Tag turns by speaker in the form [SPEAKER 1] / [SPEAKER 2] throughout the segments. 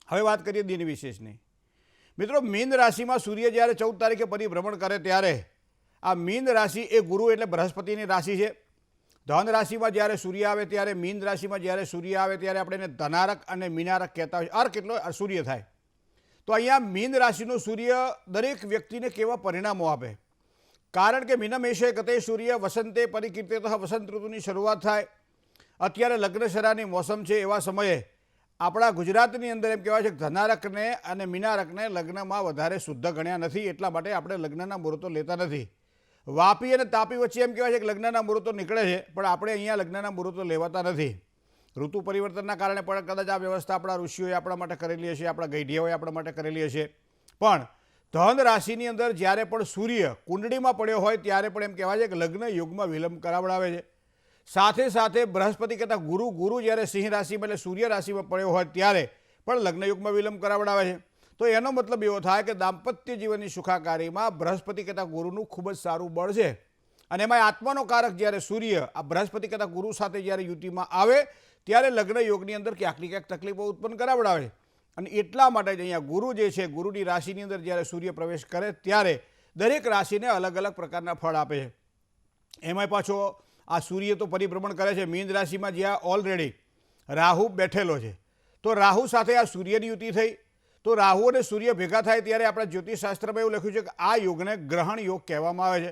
[SPEAKER 1] હવે વાત કરીએ દિન વિશેષની. મિત્રો, મીન રાશિમાં સૂર્ય જ્યારે 14 તારીખે પરિભ્રમણ કરે ત્યારે આ મીન રાશિ એ ગુરુ એટલે બૃહસ્પતિની રાશિ છે. ધન રાશિમાં જ્યારે સૂર્ય આવે ત્યારે મીન રાશિમાં જ્યારે સૂર્ય આવે ત્યારે આપણે એને ધનારક અને મીનારક કહેતા હોય. અર્ક એટલો સૂર્ય થાય. તો અહીંયા મીન રાશિનો સૂર્ય દરેક વ્યક્તિને કેવા પરિણામો આપે? કારણ કે મીનમેષે ગતે સૂર્ય વસંતે પરિકીર્તિતઃ, વસંત ઋતુની શરૂઆત થાય. અત્યારે લગ્નશરાની મોસમ છે. એવા સમયે આપણા ગુજરાતની અંદર એમ કહેવાય છે કે ધનારકને અને મીનારકને લગ્નમાં વધારે શુદ્ધ ગણ્યા નથી. એટલા માટે આપણે લગ્નના મુહૂર્તો લેતા નથી. વાપી અને તાપી વચ્ચે એમ કહેવાય છે કે લગ્નના મુહૂર્તો નીકળે છે, પણ આપણે અહીંયા લગ્નના મુહૂર્તો લેવાતા નથી. ઋતુ પરિવર્તનના કારણે પણ કદાચ આ વ્યવસ્થા આપણા ઋષિઓએ આપણા માટે કરેલી હશે, આપણા ગઈઢિયાઓએ આપણા માટે કરેલી હશે. પણ ધન રાશિની અંદર જ્યારે પણ સૂર્ય કુંડળીમાં પડ્યો હોય ત્યારે પણ એમ કહેવાય છે કે લગ્ન યુગમાં વિલંબ કરાવડાવે છે. સાથે સાથે બૃહસ્પતિ કહેતા ગુરુ જ્યારે સિંહ રાશિમાં એટલે સૂર્ય રાશિમાં પડ્યો હોય ત્યારે પણ લગ્ન યુગમાં વિલંબ કરાવડાવે છે. તો એનો મતલબ એવો થાય કે દાંપત્ય જીવનની સુખાકારીમાં બૃહસ્પતિ કહેતા ગુરુનું ખૂબ જ સારું બળ છે. અને એમાં આત્માનો કારક જ્યારે સૂર્ય આ બૃહસ્પતિ કહેતા ગુરુ સાથે જ્યારે યુતિમાં આવે ત્યારે લગ્ન યોગની અંદર ક્યાંક ને ક્યાંક તકલીફો ઉત્પન્ન કરાવડાવે છે. અને એટલા માટે જ અહીંયા ગુરુ જે છે, ગુરુની રાશિની અંદર જ્યારે સૂર્ય પ્રવેશ કરે ત્યારે દરેક રાશિને અલગ અલગ પ્રકારના ફળ આપે છે. એમાંય પાછો આ સૂર્ય તો પરિભ્રમણ કરે છે મીન રાશિમાં, જ્યાં ઓલરેડી રાહુ બેઠેલો છે. તો રાહુ સાથે આ સૂર્યની યુતિ થઈ. તો રાહુ અને સૂર્ય ભેગા થાય ત્યારે આપણા જ્યોતિષશાસ્ત્રમાં એવું લખ્યું છે કે આ યોગને ગ્રહણ યોગ કહેવામાં આવે છે.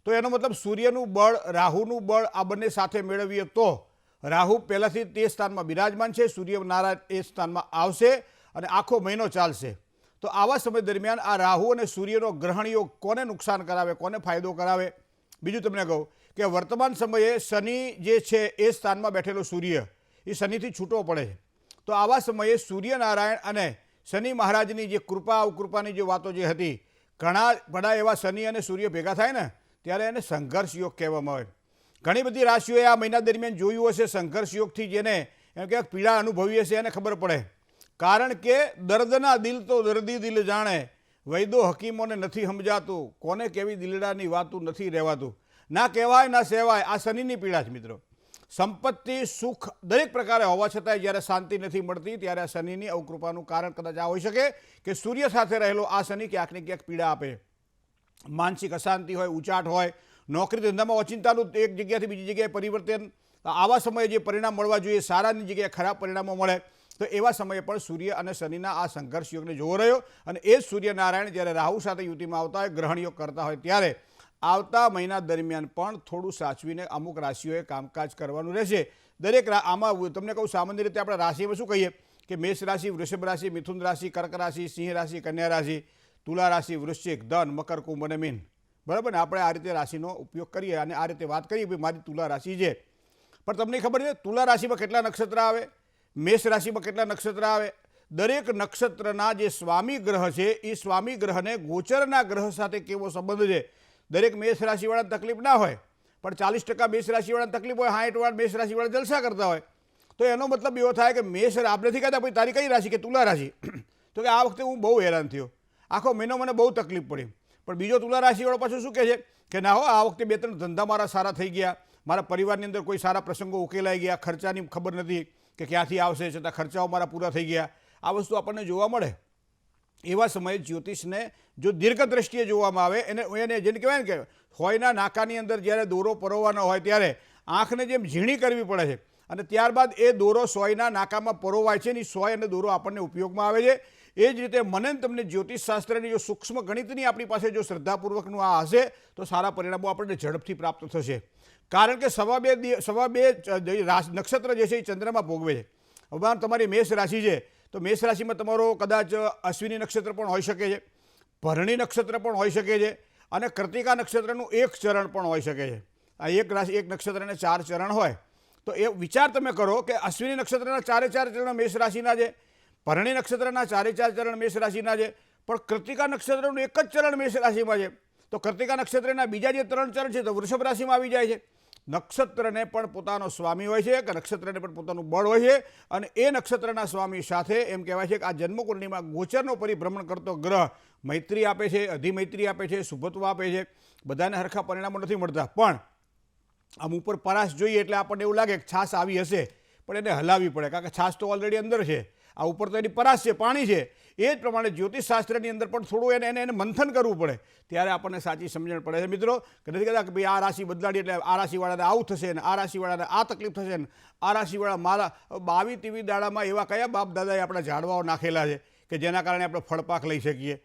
[SPEAKER 1] તો એનો મતલબ સૂર્યનું બળ, રાહુનું બળ આ બંને સાથે મેળવીએ તો રાહુ પહેલાંથી તે સ્થાનમાં બિરાજમાન છે, સૂર્યનારાયણ એ સ્થાનમાં આવશે અને આખો મહિનો ચાલશે. તો આવા સમય દરમિયાન આ રાહુ અને સૂર્યનો ગ્રહણ યોગ કોને નુકસાન કરાવે, કોને ફાયદો કરાવે? બીજું તમને કહું કે વર્તમાન સમયે શનિ જે છે એ સ્થાનમાં બેઠેલો સૂર્ય એ શનિથી છૂટો પડે છે. તો આવા સમયે સૂર્યનારાયણ અને શનિ મહારાજની જે કૃપા અવકૃપાની જે વાતો જે હતી, ઘણા એવા શનિ અને સૂર્ય ભેગા થાય ને ત્યારે એને સંઘર્ષ યોગ કહેવામાં આવે. ઘણી બધી રાશિઓએ આ મહિના દરમિયાન જોયું હશે સંઘર્ષ યોગથી, જેને એમ કે પીડા અનુભવી હશે એને ખબર પડે. કારણ કે દર્દના દિલ તો દર્દી દિલ જાણે, વૈદો હકીમોને નથી સમજાતું, કોને કેવી દિલડાની વાતું નથી રહેવાતું. ના કહેવાય ના સેવાય, આ શનિની પીડા છે મિત્રો. સંપત્તિ સુખ દરેક પ્રકારે હોવા છતાંય જ્યારે શાંતિ નથી મળતી ત્યારે આ શનિની અવકૃપાનું કારણ કદાચ આ હોઈ શકે કે સૂર્ય સાથે રહેલો આ શનિ ક્યાંક ને ક્યાંક પીડા આપે. માનસિક અશાંતિ હોય, ઉચાટ હોય, નોકરી ધંધામાં ઓચિંતાનું એક જગ્યાથી બીજી જગ્યાએ પરિવર્તન, આવા સમયે જે પરિણામ મળવા જોઈએ સારાની જગ્યાએ ખરાબ પરિણામો મળે. તો એવા સમયે પણ સૂર્ય અને શનિના આ સંઘર્ષ યોગને જોવો રહ્યો. અને એ જ સૂર્યનારાયણ જ્યારે રાહુ સાથે યુતિમાં આવતા હોય, ગ્રહણ યોગ કરતા હોય ત્યારે આવતા મહિના દરમિયાન પણ થોડું સાચવીને અમુક રાશિઓએ કામકાજ કરવાનું રહેશે. દરેક આમાં તમને કહું, સામાન્ય રીતે આપણે રાશિમાં શું કહીએ કે મેષ રાશિ, વૃષભ રાશિ, મિથુન રાશિ, કર્ક રાશિ, સિંહ રાશિ, કન્યા રાશિ, તુલા રાશિ, વૃશ્ચિક, ધન, મકર, કુંભ અને મીન. બરાબર ને? આપણે આ રીતે રાશિનો ઉપયોગ કરીએ અને આ રીતે વાત કરીએ ભાઈ મારી તુલા રાશિ છે. પણ તમને ખબર છે તુલા રાશિમાં કેટલા નક્ષત્ર આવે, મેષ રાશિમાં કેટલા નક્ષત્ર આવે? દરેક નક્ષત્રના જે સ્વામી ગ્રહ છે એ સ્વામી ગ્રહને ગોચરના ગ્રહ સાથે કેવો સંબંધ છે. દરેક મેષ રાશિવાળાને તકલીફ ના હોય, પણ 40% મેષ રાશિવાળાને તકલીફ હોય, 60% મેષ રાશિવાળા જલસા કરતા હોય. તો એનો મતલબ એવો થાય કે મેષ, આપણે નથી કહેતા ભાઈ તારી કઈ રાશિ, કે તુલા રાશિ, તો કે આ વખતે હું બહુ હેરાન થયો, આખો મહિનો મને બહુ તકલીફ પડી. પણ બીજો તુલા રાશિવાળો પાછું શું કહે છે કે ના હો, આ વખતે 2-3 ધંધા મારા સારા થઈ ગયા, મારા પરિવારની અંદર કોઈ સારા પ્રસંગો ઉકેલાઈ ગયા, ખર્ચાની ખબર નથી કે ક્યાંથી આવશે, છતાં ખર્ચાઓ મારા પૂરા થઈ ગયા. આ વસ્તુ આપણને જોવા મળે. એવા સમયે જ્યોતિષને જો દીર્ઘ દ્રષ્ટિએ જોવામાં આવે, એને જેને કહેવાય ને કે હોયના નાકાની અંદર જ્યારે દોરો પરોવાનો હોય ત્યારે આંખને જેમ ઝીણી કરવી પડે છે અને ત્યારબાદ એ દોરો સોયના નાકામાં પરોવાય છે ને સોય અને દોરો આપણને ઉપયોગમાં આવે છે. એ જ રીતે મને તમને જ્યોતિષશાસ્ત્રની જો સૂક્ષ્મ ગણિતની આપણી પાસે જો શ્રદ્ધાપૂર્વકનું આ હશે તો સારા પરિણામો આપણને ઝડપથી પ્રાપ્ત થશે. કારણ કે સવા બે નક્ષત્ર જે છે એ ચંદ્રમાં ભોગવે છે. હવે તમારી મેષ રાશિ છે તો મેષ રાશિમાં તમારો કદાચ અશ્વિની નક્ષત્ર પણ હોઈ શકે છે, ભરણી નક્ષત્ર પણ હોઈ શકે છે અને કૃતિકા નક્ષત્રનું એક ચરણ પણ હોઈ શકે છે. આ એક રાશિ, એક નક્ષત્રને 4 ચરણ હોય તો એ વિચાર તમે કરો કે અશ્વિની નક્ષત્રના 4 ચરણ મેષ રાશિના છે, ભરણી નક્ષત્રના 4 ચરણ મેષ રાશિના છે, પણ કૃતિકા નક્ષત્રનું એક જ ચરણ મેષ રાશિમાં છે. તો કૃતિકા નક્ષત્રના બીજા જે 3 ચરણ છે તો વૃષભ રાશિમાં આવી જાય છે. નક્ષત્રને પણ પોતાનો સ્વામી હોય છે કે નક્ષત્રને પણ પોતાનું બળ હોય છે અને એ નક્ષત્રના સ્વામી સાથે એમ કહેવાય છે કે આ જન્મકુંડળીમાં ગોચરનો પરિભ્રમણ કરતો ગ્રહ મૈત્રી આપે છે, અધિમૈત્રી આપે છે, શુભત્વ આપે છે. બધાને હરખા પરિણામો નથી મળતા, પણ આમ ઉપર પરાશ જોઈએ એટલે આપણને એવું લાગે કે છાશ આવી હશે પણ એને હલાવવી પડે, કારણ કે છાશ તો ઓલરેડી અંદર છે. આ ઉપર તો એની પરાશ છે, પાણી છે. એ જ પ્રમાણે જ્યોતિષશાસ્ત્રની અંદર પણ થોડું એને મંથન કરવું પડે, ત્યારે આપણને સાચી સમજણ પડે છે મિત્રો. કે નથી કહેતા કે ભાઈ આ રાશિ બદલાડી એટલે આ રાશિવાળાને આવું થશે ને આ રાશિવાળાને આ તકલીફ થશે ને આ રાશિવાળા મારા 22-23 દાડામાં એવા કયા બાપ દાદાએ આપણા ઝાડવાઓ નાખેલા છે કે જેના કારણે આપણે ફળપાક લઈ શકીએ,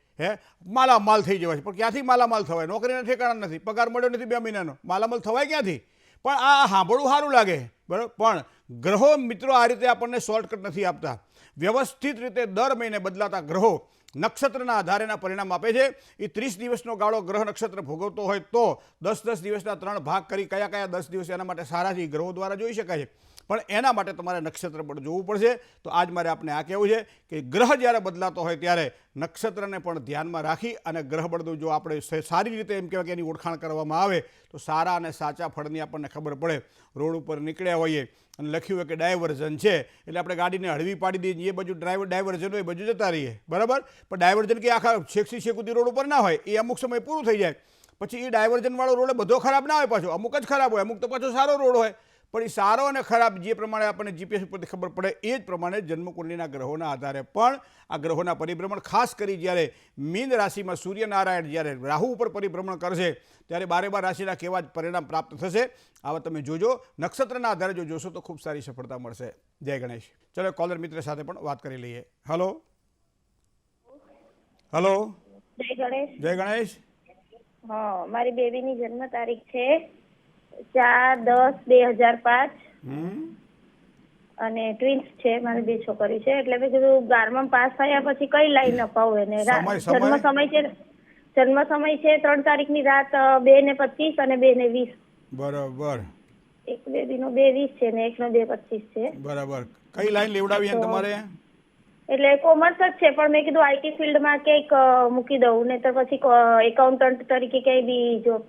[SPEAKER 1] માલામાલ થઈ જવાય છે. પણ ક્યાંથી માલામાલ થવાય? નોકરીના ઠેકાણા નથી, પગાર મળ્યો નથી 2 મહિનાનો, માલામાલ થવાય ક્યાંથી? પણ આ સાંભળવું સારું લાગે, બરાબર, પણ ગ્રહો મિત્રો આ રીતે આપણને શોર્ટકટ નથી આપતા. વ્યવસ્થિત રીતે દર મહિને બદલાતા ગ્રહો નક્ષત્રના આધારેના પરિણામ આપે છે. એ 30 દિવસનો ગાળો ગ્રહ નક્ષત્ર ભોગવતો હોય તો 10-10 દિવસના 3 ભાગ કરી કયા 10 દિવસ એના માટે સારા છે ગ્રહો દ્વારા જોઈ શકાય છે. પણ એના માટે તમારે નક્ષત્ર પણ જોવું પડશે. તો આજ મારે આપણે આ કહેવું છે કે ગ્રહ જ્યારે બદલાતો હોય ત્યારે નક્ષત્રને પણ ધ્યાનમાં રાખી અને ગ્રહ બદલું જો આપણે સારી રીતે એમ કહેવાય કે એની ઓળખાણ કરવામાં આવે તો સારા અને સાચા ફળની આપણને ખબર પડે. રોડ ઉપર નીકળ્યા હોઈએ અને લખ્યું હોય કે ડાયવર્ઝન છે એટલે આપણે ગાડીને હળવી પાડી દઈએ, એ બાજુ ડાયવર્ઝન હોય એ બાજુ જતા રહીએ, બરાબર. પણ ડાયવર્ઝન કે આખા છેકથી છેકુથી રોડ ઉપર ના હોય, એ અમુક સમય પૂરું થઈ જાય. પછી એ ડાયવર્ઝનવાળો રોડ બધો ખરાબ ના હોય, પાછો અમુક જ ખરાબ હોય, અમુક તો પાછો સારો રોડ હોય. પણ એ સારો અને ખરાબ જે પ્રમાણે આપણને જીપીએસ ઉપરથી ખબર પડે એ જ પ્રમાણે જન્મકુંડલીના ગ્રહોના આધારે પણ આ ગ્રહોના પરિભ્રમણ, ખાસ કરી જ્યારે મીન રાશિમાં સૂર્યનારાયણ જ્યારે રાહુ ઉપર પરિભ્રમણ કરશે ત્યારે 12 રાશિના કેવા જ પરિણામ પ્રાપ્ત થશે આવા તમે જોજો. નક્ષત્રના આધારે જો જોશો તો ખૂબ સારી સફળતા મળશે. જય ગણેશ. ચલો કોલર મિત્ર સાથે પણ વાત કરી લઈએ. Hello hello.
[SPEAKER 2] જય ગણેશ.
[SPEAKER 1] જય ગણેશ.
[SPEAKER 2] હા, મારી બેબીની જન્મ તારીખ છે 4/10/2005 અને ટ્વિન્સ છે. મારી 2 છોકરી છે. એટલે મેં કીધું 12માં પાસ થયા પછી કઈ લાઈન અપાવું એને. જન્મ સમય છે 3 તારીખની રાત 2:25 અને 2:20.
[SPEAKER 1] બરાબર.
[SPEAKER 2] એક બેબીનો 2:20 છે ને એકનો 2:25 છે.
[SPEAKER 1] બરાબર. કઈ લાઈન લેવડાવી છે તમારે?
[SPEAKER 2] એટલે કોમર્સ જ છે, પણ મેં કીધું આઈટી ફિલ્ડમાં ક્યાંક મૂકી દઉં ને તો પછી એકાઉન્ટન્ટ તરીકે ક્યાંય બી જોબ.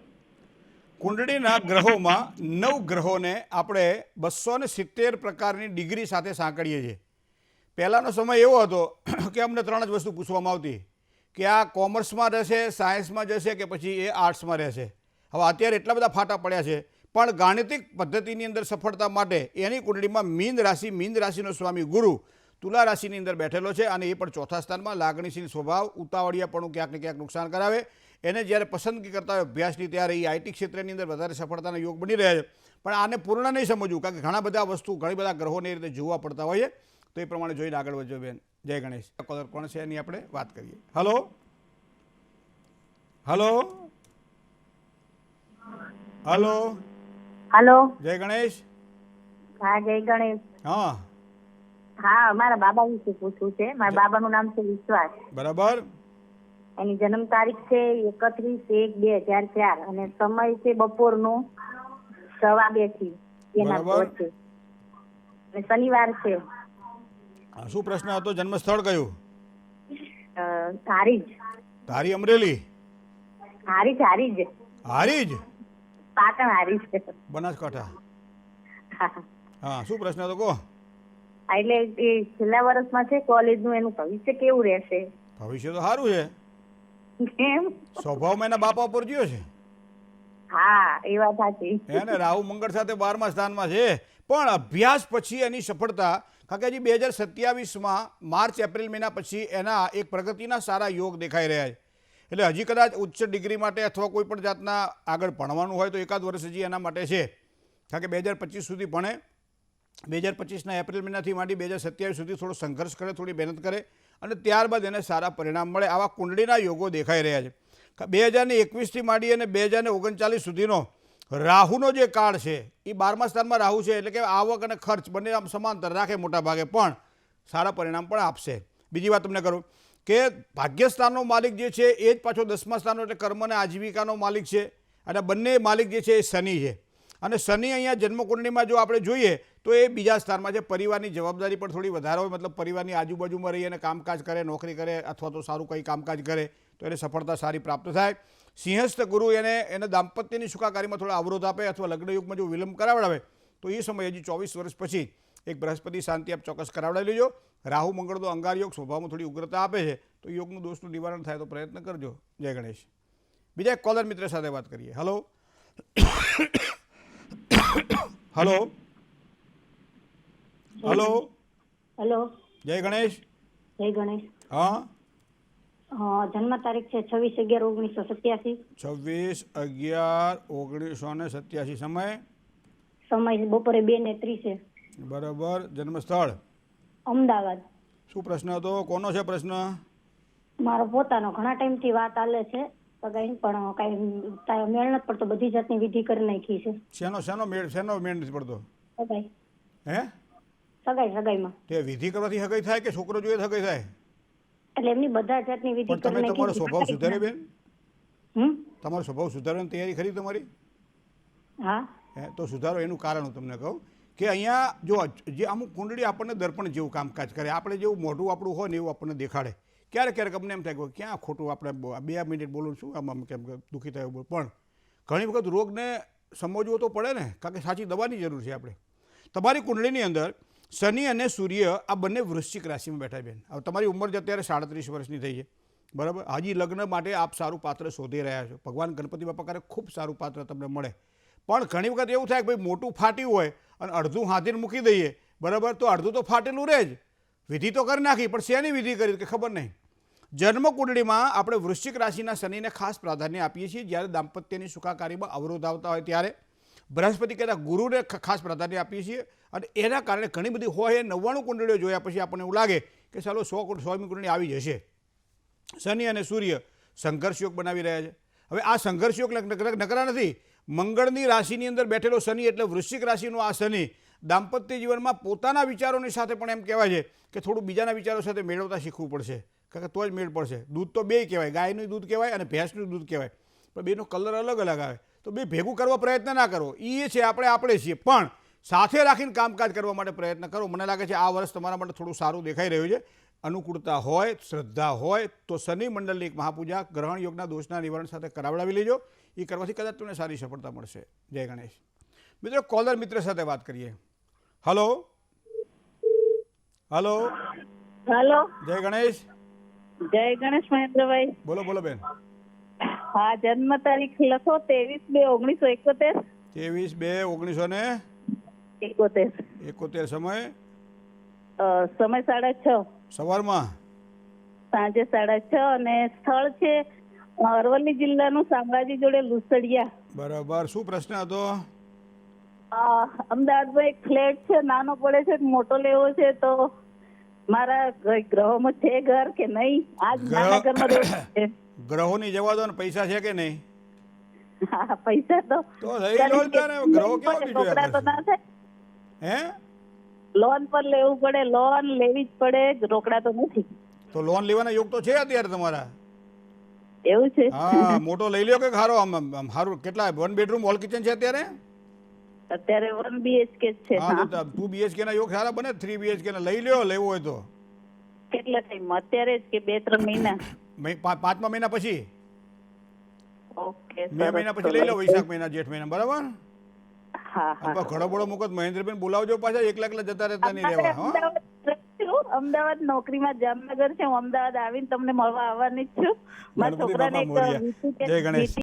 [SPEAKER 1] કુંડળીના ગ્રહોમાં 9 ગ્રહોને આપણે 270 પ્રકારની ડિગ્રી સાથે સાંકળીએ છીએ. પહેલાંનો સમય એવો હતો કે અમને 3 જ વસ્તુ પૂછવામાં આવતી કે આ કોમર્સમાં રહેશે, સાયન્સમાં જશે કે પછી એ આર્ટ્સમાં રહેશે. હવે અત્યારે એટલા બધા ફાટા પડ્યા છે, પણ ગાણિતિક પદ્ધતિની અંદર સફળતા માટે એની કુંડળીમાં મીન રાશિનો સ્વામી ગુરુ તુલા રાશિની અંદર બેઠેલો છે અને એ પણ 4થા સ્થાનમાં. લાગણીશીલ સ્વભાવ, ઉતાવળિયાપણું ક્યાંક ને ક્યાંક નુકસાન કરાવે. એને જ્યારે પસંદગી કરતા હોય અભ્યાસની ત્યારે એ આઈટી ક્ષેત્રની અંદર વધારે સફળતાના યોગ બની રહ્યા છે. પણ આને પૂર્ણ નહીં સમજવું, કારણ કે ઘણા બધા ગ્રહોને એ રીતે જોવા પડતા હોય છે. તો એ પ્રમાણે જોઈને આગળ વધજો બેન. જય ગણેશ. કોણ છે એની આપણે વાત કરીએ. Hello hello hello.
[SPEAKER 3] હલો.
[SPEAKER 1] જય ગણેશ.
[SPEAKER 3] હા, જય ગણેશ.
[SPEAKER 1] હા
[SPEAKER 3] હા, મારા બાબા વિશે પૂછવું છે. મારા બાબાનું નામ છે વિશ્વાસ.
[SPEAKER 1] બરાબર.
[SPEAKER 3] એની જન્મ તારીખ છે 31/1/2004 અને સમય છે બપોરનો 2:15 થી એના વચ્ચે અને શનિવાર છે.
[SPEAKER 1] શું પ્રશ્ન હતો? જન્મ સ્થળ કયું?
[SPEAKER 3] હારીજ.
[SPEAKER 1] ધારી અમરેલી?
[SPEAKER 3] હારીજ.
[SPEAKER 1] હારીજ
[SPEAKER 3] પાટણ હારીજ
[SPEAKER 1] બનાસકાંઠા. હા, શું પ્રશ્ન હતો કહો.
[SPEAKER 3] એટલે એ છેલ્લા વર્ષમાં છે કોલેજનું, એનું ભવિષ્ય કેવું રહેશે?
[SPEAKER 1] ભવિષ્ય તો સારું છે.
[SPEAKER 3] એમ
[SPEAKER 1] સ્વભાવમાં એના બાપા પર ગયો છે.
[SPEAKER 3] હા, એ વાત સાચી.
[SPEAKER 1] એને રાહુ મંગળ સાથે 12મા સ્થાનમાં છે. પણ અભ્યાસ પછી એની સફળતા, કારણ કે હજી 2027માં માર્ચ એપ્રિલ મહિના પછી એના એક પ્રગતિના સારા યોગ દેખાઈ રહ્યા છે. એટલે હજી કદાચ ઉચ્ચ ડિગ્રી માટે અથવા કોઈ પણ જાતના આગળ ભણવાનું હોય તો એકાદ વર્ષ હજી એના માટે છે. કારણ કે 2025 સુધી ભણે, 2025ના એપ્રિલ મહિનાથી માંડી 2027 સુધી થોડો સંઘર્ષ કરે, થોડી મહેનત કરે અને ત્યારબાદ એને સારા પરિણામ મળે. આવા કુંડળીના યોગો દેખાઈ રહ્યા છે. 2021થી માંડી અને 2039 સુધીનો રાહુનો જે કાળ છે એ 12મા સ્થાનમાં રાહુ છે. એટલે કે આવક અને ખર્ચ બંને આમ સમાંતર રાખે મોટા ભાગે, પણ સારા પરિણામ પણ આપશે. બીજી વાત તમને કરું કે ભાગ્યસ્થાનનો માલિક જે છે એ જ પાછો 10મા સ્થાનનો એટલે કર્મ અને આજીવિકાનો માલિક છે. અને બંને માલિક જે છે એ શનિ છે. અને શનિ અહીંયા જન્મકુંડળીમાં જો આપણે જોઈએ તો એ બીજા સ્થાનમાં છે. પરિવારની જવાબદારી પણ થોડી વધારે હોય, મતલબ પરિવારની આજુબાજુમાં રહી અને કામકાજ કરે, નોકરી કરે અથવા તો સારું કંઈ કામકાજ કરે તો એને સફળતા સારી પ્રાપ્ત થાય. સિંહસ્થ ગુરુ એને દાંપત્યની સુખાકારીમાં થોડા અવરોધ આપે અથવા લગ્નયુગમાં જો વિલંબ કરાવડાવે તો એ સમયે હજી 24 વર્ષ પછી એક બૃહસ્પતિ શાંતિ આપ ચોક્કસ કરાવડાવી લેજો. રાહુ મંગળનો અંગાર યોગ સ્વભાવમાં થોડી ઉગ્રતા આપે છે, તો યોગનું દોષનું નિવારણ થાય તો પ્રયત્ન કરજો. જય ગણેશ. બીજા એક કોલર મિત્ર સાથે વાત કરીએ. Hello hello hello.
[SPEAKER 2] હેલો.
[SPEAKER 1] જય ગણેશ.
[SPEAKER 3] જય ગણેશ.
[SPEAKER 1] હા,
[SPEAKER 3] જન્મ તારીખ છે 26/11/1987.
[SPEAKER 1] 26/11/1987. સમય
[SPEAKER 3] સમય બપોરે 2:30 છે.
[SPEAKER 1] બરાબર. જન્મ સ્થળ
[SPEAKER 3] અમદાવાદ.
[SPEAKER 1] શું પ્રશ્ન હતો? કોનો છે પ્રશ્ન?
[SPEAKER 3] મારો પોતાનો ઘણા ટાઈમથી વાત ચાલે છે સગાઈ, પણ કાંઈ મેળ નથી પડતો. બધી જાતની વિધિ કરી નાખી છે.
[SPEAKER 1] શેનો મેળ નથી પડતો?
[SPEAKER 3] સગાઈ
[SPEAKER 1] હે?
[SPEAKER 3] સગાઈમાં
[SPEAKER 1] તે વિધિ કરવાથી હગાઈ થાય કે છોકરો જોઈએ હગાઈ થાય?
[SPEAKER 3] એટલે એમની બધા જાતની વિધિ
[SPEAKER 1] પણ તમે
[SPEAKER 3] કરી
[SPEAKER 1] તમારો સ્વભાવ સુધારી
[SPEAKER 3] નાખી.
[SPEAKER 1] બેન? તમારો સ્વભાવ સુધારવાની તૈયારી ખરી તમારી?
[SPEAKER 3] હા.
[SPEAKER 1] હે, તો સુધારો. એનું કારણ હું તમને કહું કે અહીંયા જો જે અમુક કુંડળી આપણને દર્પણ જેવું કામકાજ કરે, આપણે જેવું મોઢું આપણું હોય ને એવું આપણને દેખાડે. ક્યારેક અમને એમ થાય કે ક્યાં ખોટું આપણે 2 મિનિટ બોલું છું આમ કેમ કે દુઃખી થાય એવું. પણ ઘણી વખત રોગને સમજવો તો પડે ને, કારણ કે સાચી દવાની જરૂર છે આપણે. તમારી કુંડળીની અંદર શનિ અને સૂર્ય આ બંને વૃશ્ચિક રાશિમાં બેઠા બેન. હવે તમારી ઉંમર જ અત્યારે 37 વર્ષની થઈ છે, બરાબર. હજી લગ્ન માટે આપ સારું પાત્ર શોધી રહ્યા છો. ભગવાન ગણપતિ બાપા કરે ખૂબ સારું પાત્ર તમને મળે. પણ ઘણી વખત એવું થાય કે ભાઈ મોટું ફાટ્યું હોય અને અડધું હાથીને મૂકી દઈએ, બરાબર, તો અડધું તો ફાટેલું રહે જ. વિધિ તો કરી નાખી, પણ શેની વિધિ કરી કે ખબર નહીં. જન્મ કુંડળીમાં આપણે વૃશ્ચિક રાશિના શનિને ખાસ પ્રાધાન્ય આપીએ છીએ. જ્યારે દાંપત્યની સુખાકારીમાં અવરોધ આવતા હોય ત્યારે બૃહસ્પતિ કહેતા ગુરુને ખાસ પ્રાધાન્ય આપીએ છીએ. અને એના કારણે ઘણી બધી હોય 99 કુંડળીઓ જોયા પછી આપણને એવું લાગે કે ચાલો 100મી કુંડળી આવી જશે. શનિ અને સૂર્ય સંઘર્ષ યોગ બનાવી રહ્યા છે. હવે આ સંઘર્ષ યોગ નકરા નથી. મંગળની રાશિની અંદર બેઠેલો શનિ એટલે વૃશ્ચિક રાશિનો આ શનિ દાંપત્ય જીવનમાં પોતાના વિચારોની સાથે પણ એમ કહેવાય છે કે થોડું બીજાના વિચારો સાથે મેળવતા શીખવું પડશે, કારણ કે તો જ મેળ પડશે. દૂધ તો બેય કહેવાય, ગાયનું દૂધ કહેવાય અને ભેંસનું દૂધ કહેવાય, પણ બેનો કલર અલગ અલગ આવે. તો બે ભેગું કરવા પ્રયત્ન ના કરો. એ છે આપણે છીએ, પણ સાથે રાખીને કામકાજ કરવા માટે પ્રયત્ન કરો. મને લાગે છે આ વર્ષ તમારા માટે થોડું સારું દેખાઈ રહ્યું છે. અનુકૂળતા હોય, શ્રદ્ધા હોય તો શનિ મંડળની એક મહાપૂજા ગ્રહણ યોગના દોષના નિવારણ સાથે કરાવડાવી લેજો. એ કરવાથી કદાચ તમને સારી સફળતા મળશે. જય ગણેશ. મિત્રો, કોલર મિત્ર સાથે વાત કરીએ. Hello hello
[SPEAKER 4] hello.
[SPEAKER 1] જય ગણેશ.
[SPEAKER 4] જય ગણેશ મહેન્દ્રભાઈ.
[SPEAKER 1] બોલો બોલો બેન.
[SPEAKER 4] હા, જન્મ તારીખ લખો 23/2/1971.
[SPEAKER 1] 23/2/1971. સમય
[SPEAKER 4] સમય 6:30
[SPEAKER 1] સવારમાં,
[SPEAKER 4] સાંજે 6:30. અને સ્થળ છે અરવલ્લી જિલ્લાનું શામળાજી જોડે લુસડિયા.
[SPEAKER 1] બરાબર. શું પ્રશ્ન હતો?
[SPEAKER 4] અમદાવાદમાં એક ફ્લેટ છે, નાનો પડે છે, મોટો લેવો છે, તો મારા ગ્રહોમાં છે ઘર કે નહીં? આજ નાના ઘરમાં રહેવું છે.
[SPEAKER 1] ગ્રહોની જવા દો ને, પૈસા છે કે નહીં?
[SPEAKER 4] હા, પૈસા તો
[SPEAKER 1] લઈ લો ને. ગ્રહો કેવો
[SPEAKER 4] રોકડા તો ના થાય.
[SPEAKER 1] હે?
[SPEAKER 4] લોન પર લેવું પડે, લોન લેવી જ પડે, રોકડા તો નથી.
[SPEAKER 1] તો લોન લેવાના યોગ તો છે અત્યારે તમારા.
[SPEAKER 4] એવું છે?
[SPEAKER 1] હા, મોટો લઈ લ્યો કે સારો. આમ સારું. કેટલા 1 બેડરૂમ હોલ કિચન છે અત્યારે?
[SPEAKER 4] અત્યારે 1 BHK છે.
[SPEAKER 1] હા, તો 2 BHK ના યોગ સારા બને. 3 BHK ના લઈ લ્યો, લેવું હોય તો.
[SPEAKER 4] કેટલા ટાઈમ? અત્યારે જ કે 2-3 મહિના?
[SPEAKER 1] 5મા મહિના પછી,
[SPEAKER 4] ઓકે.
[SPEAKER 1] 2 મહિના પછી લઈ લો. વૈશાખ મહિના, જેઠ મહિના. બરાબર.
[SPEAKER 4] હા હા.
[SPEAKER 1] ઘડો બળો મુકત મહેન્દ્રબેન બોલાવજો પાછા. એકલા જતા રહેતા નહીં રહેવા. હા,
[SPEAKER 4] અમદાવાદ નોકરીમાં જામનગર છે. હું અમદાવાદ આવીને તમને મળવા આવવાની જ છું. મારા છોકરાને એક
[SPEAKER 1] જય ગણેશ.